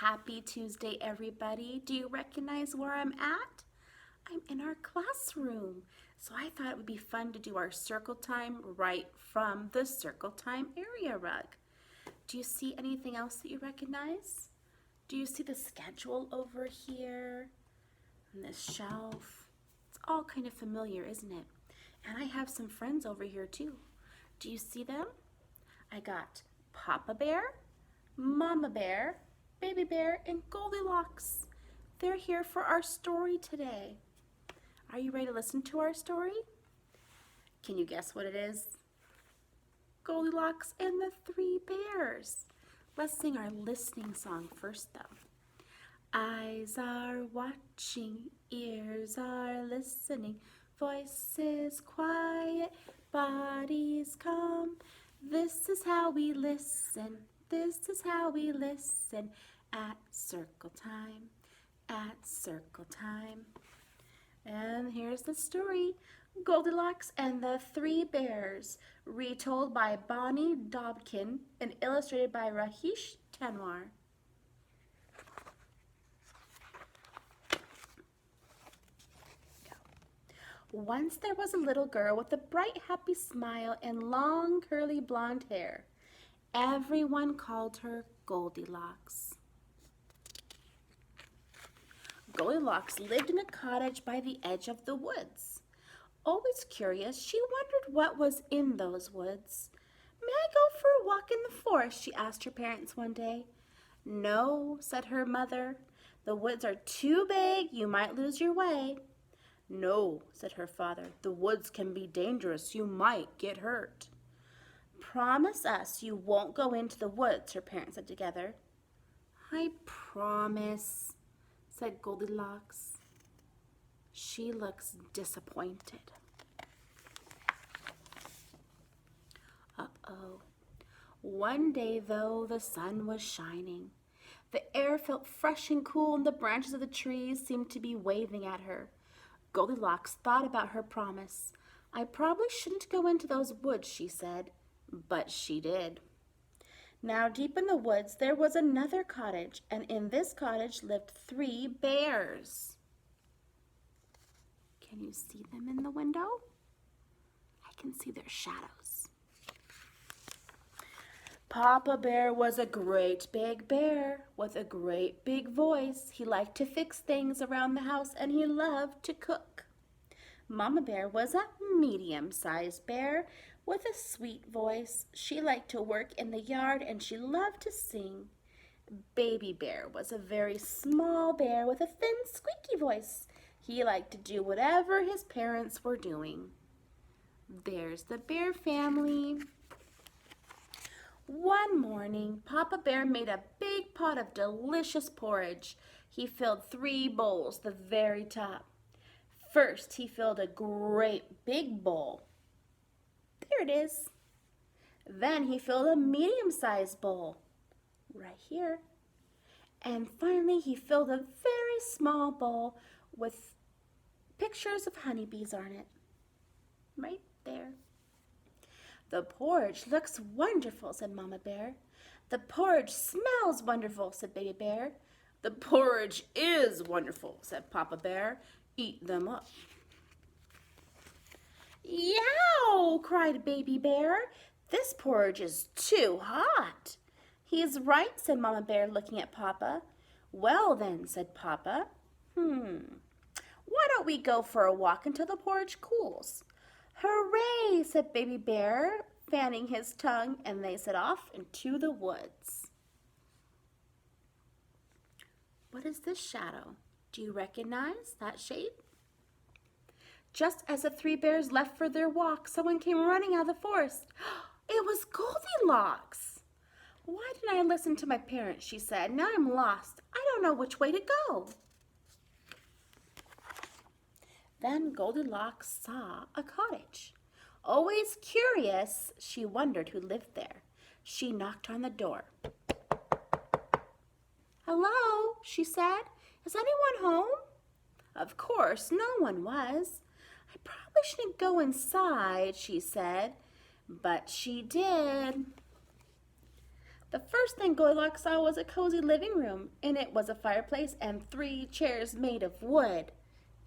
Happy Tuesday, everybody. Do you recognize where I'm at? I'm in our classroom. So I thought it would be fun to do our circle time right from the circle time area rug. Do you see anything else that you recognize? Do you see the schedule over here and this shelf? It's all kind of familiar, isn't it? And I have some friends over here too. Do you see them? I got Papa Bear, Mama Bear, Baby Bear, and Goldilocks. They're here for our story today. Are you ready to listen to our story? Can you guess what it is? Goldilocks and the Three Bears. Let's sing our listening song first though. Eyes are watching, ears are listening, voices quiet, bodies calm. This is how we listen, this is how we listen at circle time, at circle time. And here's the story, Goldilocks and the Three Bears, retold by Bonnie Dobkin and illustrated by Rahish Tanwar. Once there was a little girl with a bright, happy smile and long, curly blonde hair. Everyone called her Goldilocks. Goldilocks lived in a cottage by the edge of the woods. Always curious, she wondered what was in those woods. "May I go for a walk in the forest?" she asked her parents one day. "No," said her mother. "The woods are too big, you might lose your way." "No," said her father. "The woods can be dangerous, you might get hurt." "Promise us you won't go into the woods," her parents said together. "I promise," said Goldilocks. She looks disappointed. Uh-oh. One day, though, the sun was shining. The air felt fresh and cool, and the branches of the trees seemed to be waving at her. Goldilocks thought about her promise. "I probably shouldn't go into those woods," she said, but she did. Now, deep in the woods, there was another cottage, and in this cottage lived 3 bears. Can you see them in the window? I can see their shadows. Papa Bear was a great big bear with a great big voice. He liked to fix things around the house and he loved to cook. Mama Bear was a medium-sized bear with a sweet voice. She liked to work in the yard and she loved to sing. Baby Bear was a very small bear with a thin, squeaky voice. He liked to do whatever his parents were doing. There's the bear family. One morning, Papa Bear made a big pot of delicious porridge. He filled 3 bowls, the very top. First, he filled a great big bowl. There it is. Then he filled a medium-sized bowl, right here. And finally, he filled a very small bowl with pictures of honeybees on it, right there. "The porridge looks wonderful," said Mama Bear. "The porridge smells wonderful," said Baby Bear. "The porridge is wonderful," said Papa Bear. "Eat them up." "Yow!" cried Baby Bear. "This porridge is too hot." "He's right," said Mama Bear, looking at Papa. "Well then," said Papa, "why don't we go for a walk until the porridge cools?" "Hooray!" said Baby Bear, fanning his tongue, and they set off into the woods. What is this shadow? Do you recognize that shape? Just as the 3 bears left for their walk, someone came running out of the forest. It was Goldilocks. "Why didn't I listen to my parents?" she said. "Now I'm lost. I don't know which way to go." Then Goldilocks saw a cottage. Always curious, she wondered who lived there. She knocked on the door. "Hello," she said. "Is anyone home?" Of course, no one was. "I probably shouldn't go inside," she said, but she did. The first thing Goldilocks saw was a cozy living room. In it was a fireplace and 3 chairs made of wood.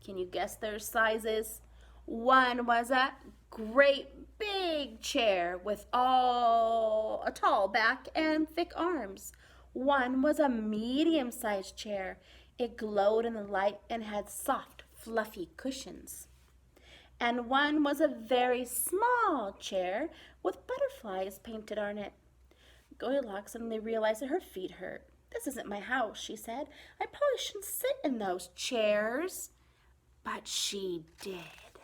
Can you guess their sizes? One was a great big chair with a tall back and thick arms. One was a medium-sized chair. It glowed in the light and had soft, fluffy cushions. And one was a very small chair with butterflies painted on it. Goldilocks suddenly realized that her feet hurt. "This isn't my house," she said. "I probably shouldn't sit in those chairs." But she did.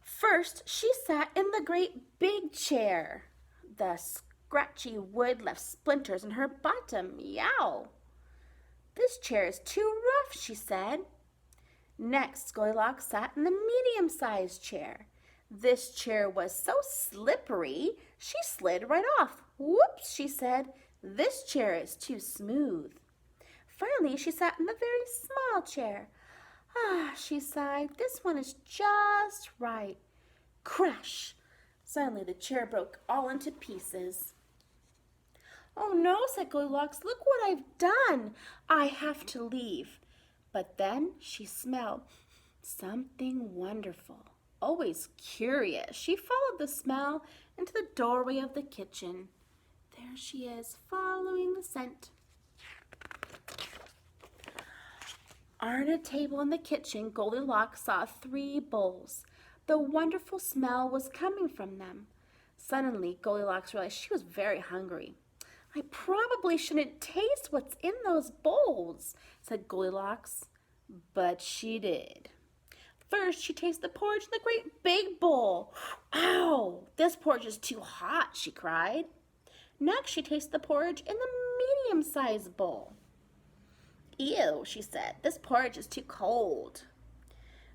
First, she sat in the great big chair. The scratchy wood left splinters in her bottom. Yow! "This chair is too rough," she said. Next, Goldilocks sat in the medium-sized chair. This chair was so slippery, she slid right off. "Whoops," she said. "This chair is too smooth." Finally, she sat in the very small chair. "Ah," she sighed, "this one is just right." Crash! Suddenly the chair broke all into pieces. "Oh no," said Goldilocks, "look what I've done. I have to leave." But then she smelled something wonderful. Always curious, she followed the smell into the doorway of the kitchen. There she is, following the scent. On a table in the kitchen, Goldilocks saw 3 bowls. The wonderful smell was coming from them. Suddenly, Goldilocks realized she was very hungry. "I probably shouldn't taste what's in those bowls," said Goldilocks. But she did. First, she tasted the porridge in the great big bowl. "Ow! This porridge is too hot," she cried. Next, she tasted the porridge in the medium-sized bowl. "Ew," she said, "this porridge is too cold."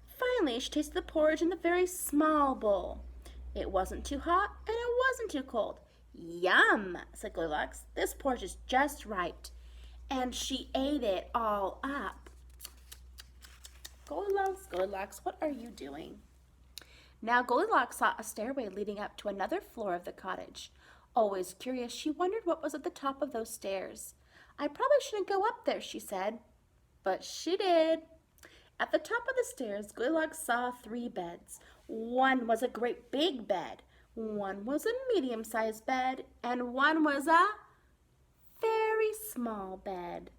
Finally, she tasted the porridge in the very small bowl. It wasn't too hot and it wasn't too cold. "Yum," said Goldilocks, "this porridge is just right." And she ate it all up. "Goldilocks, Goldilocks, what are you doing?" Now Goldilocks saw a stairway leading up to another floor of the cottage. Always curious, she wondered what was at the top of those stairs. "I probably shouldn't go up there," she said. But she did. At the top of the stairs, Goldilocks saw 3 beds. One was a great big bed, one was a medium-sized bed, and one was a very small bed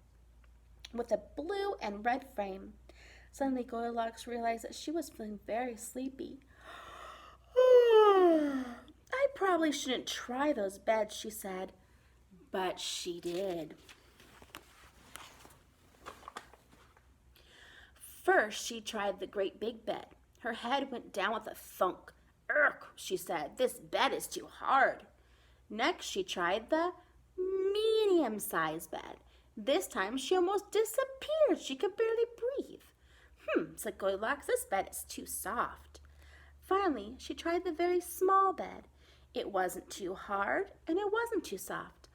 with a blue and red frame. Suddenly, Goldilocks realized that she was feeling very sleepy. "I probably shouldn't try those beds," she said. But she did. First, she tried the great big bed. Her head went down with a thunk. "Ugh," she said, "this bed is too hard." Next, she tried the medium-sized bed. This time, she almost disappeared. She could barely breathe. Said Goldilocks, "this bed is too soft." Finally, she tried the very small bed. It wasn't too hard, and it wasn't too soft.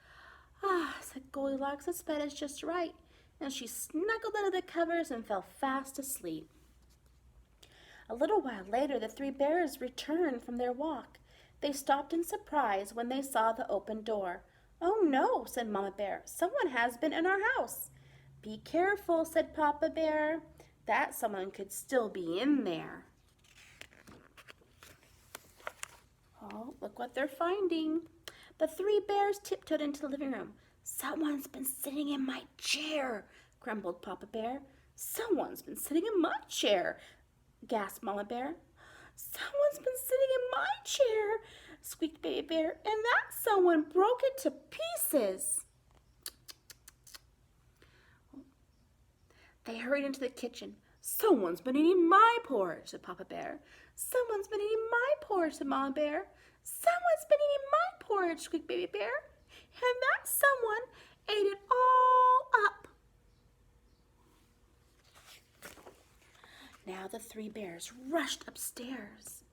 "Ah," said Goldilocks, "this bed is just right." And she snuggled under the covers and fell fast asleep. A little while later, the 3 bears returned from their walk. They stopped in surprise when they saw the open door. "Oh no," said Mama Bear, "someone has been in our house." "Be careful," said Papa Bear. "That someone could still be in there." Oh, look what they're finding. The 3 bears tiptoed into the living room. "Someone's been sitting in my chair," grumbled Papa Bear. "Someone's been sitting in my chair," gasped Mama Bear. "Someone's been sitting in my chair," squeaked Baby Bear, "and that someone broke it to pieces." They hurried into the kitchen. "Someone's been eating my porridge," said Papa Bear. "Someone's been eating my porridge," said Mama Bear. "Someone's been eating my porridge," squeaked Baby Bear. And that someone ate it all up. Now the 3 bears rushed upstairs.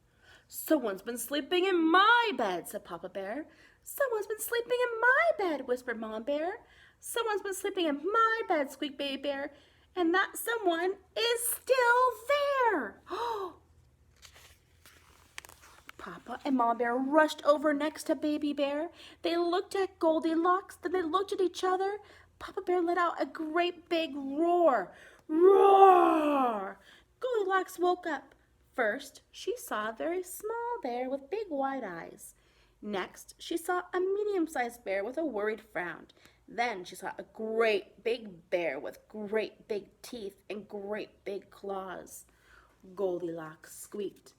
"Someone's been sleeping in my bed," said Papa Bear. "Someone's been sleeping in my bed," whispered Mama Bear. "Someone's been sleeping in my bed," squeaked Baby Bear. And that someone is still there. Papa and Mama Bear rushed over next to Baby Bear. They looked at Goldilocks, then they looked at each other. Papa Bear let out a great big roar. Roar! Goldilocks woke up. First, she saw a very small bear with big wide eyes. Next, she saw a medium-sized bear with a worried frown. Then she saw a great big bear with great big teeth and great big claws. Goldilocks squeaked.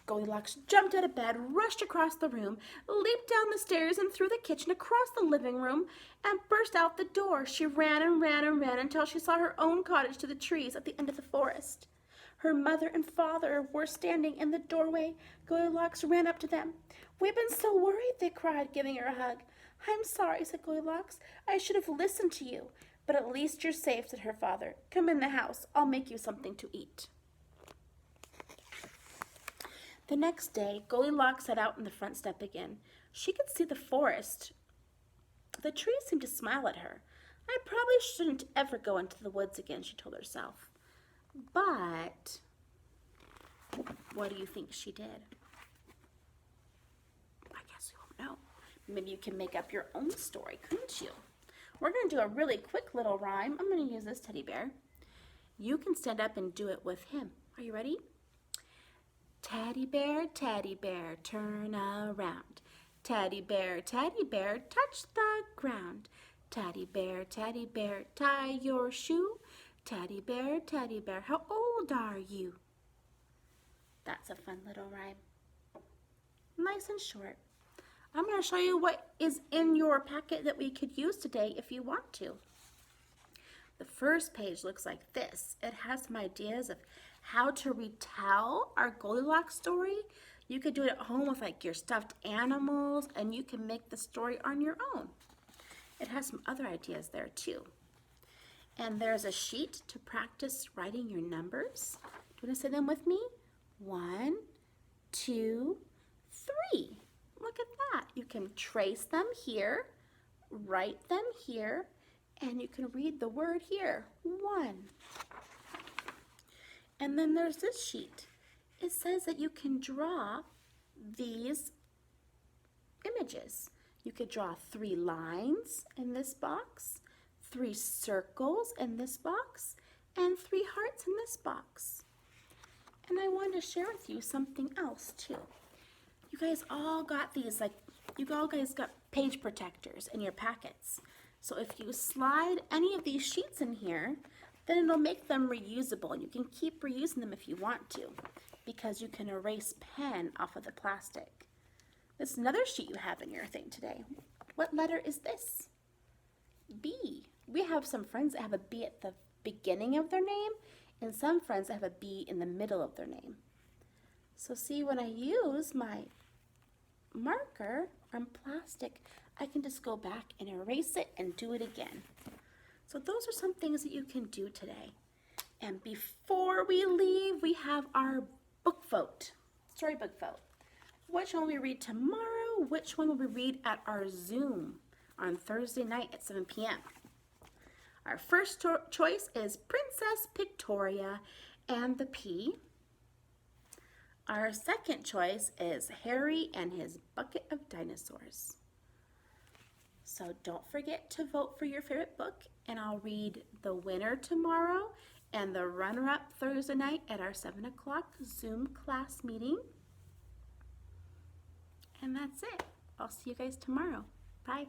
Goldilocks jumped out of bed, rushed across the room, leaped down the stairs and through the kitchen, across the living room, and burst out the door. She ran and ran and ran until she saw her own cottage to the trees at the end of the forest. Her mother and father were standing in the doorway. Goldilocks ran up to them. "We've been so worried," they cried, giving her a hug. "I'm sorry," said Goldilocks. "I should have listened to you. But at least you're safe," said her father. "Come in the house. I'll make you something to eat." The next day, Goldilocks sat out on the front step again. She could see the forest. The trees seemed to smile at her. "I probably shouldn't ever go into the woods again," she told herself. But what do you think she did? I guess you won't know. Maybe you can make up your own story, couldn't you? We're going to do a really quick little rhyme. I'm going to use this teddy bear. You can stand up and do it with him. Are you ready? Teddy bear, turn around. Teddy bear, touch the ground. Teddy bear, tie your shoe. Teddy bear, how old are you? That's a fun little rhyme. Nice and short. I'm going to show you what is in your packet that we could use today if you want to. The first page looks like this. It has some ideas of how to retell our Goldilocks story. You could do it at home with like your stuffed animals, and you can make the story on your own. It has some other ideas there too. And there's a sheet to practice writing your numbers. Do you want to say them with me? 1, 2, 3. Look at that. You can trace them here, write them here, and you can read the word here, 1. And then there's this sheet. It says that you can draw these images. You could draw 3 lines in this box, 3 circles in this box, and 3 hearts in this box. And I wanted to share with you something else too. You guys all got these, you guys got page protectors in your packets. So if you slide any of these sheets in here, then it'll make them reusable. And you can keep reusing them if you want to, because you can erase pen off of the plastic. This is another sheet you have in your thing today. What letter is this? B. We have some friends that have a B at the beginning of their name, and some friends that have a B in the middle of their name. So see, when I use my marker on plastic, I can just go back and erase it and do it again. So those are some things that you can do today. And before we leave, we have our book vote, storybook vote. Which one will we read tomorrow? Which one will we read at our Zoom on Thursday night at 7 p.m.? Our first choice is Princess Pictoria and the Pea. Our second choice is Harry and his Bucket of Dinosaurs. So don't forget to vote for your favorite book, and I'll read the winner tomorrow and the runner-up Thursday night at our 7 o'clock Zoom class meeting. And that's it. I'll see you guys tomorrow. Bye.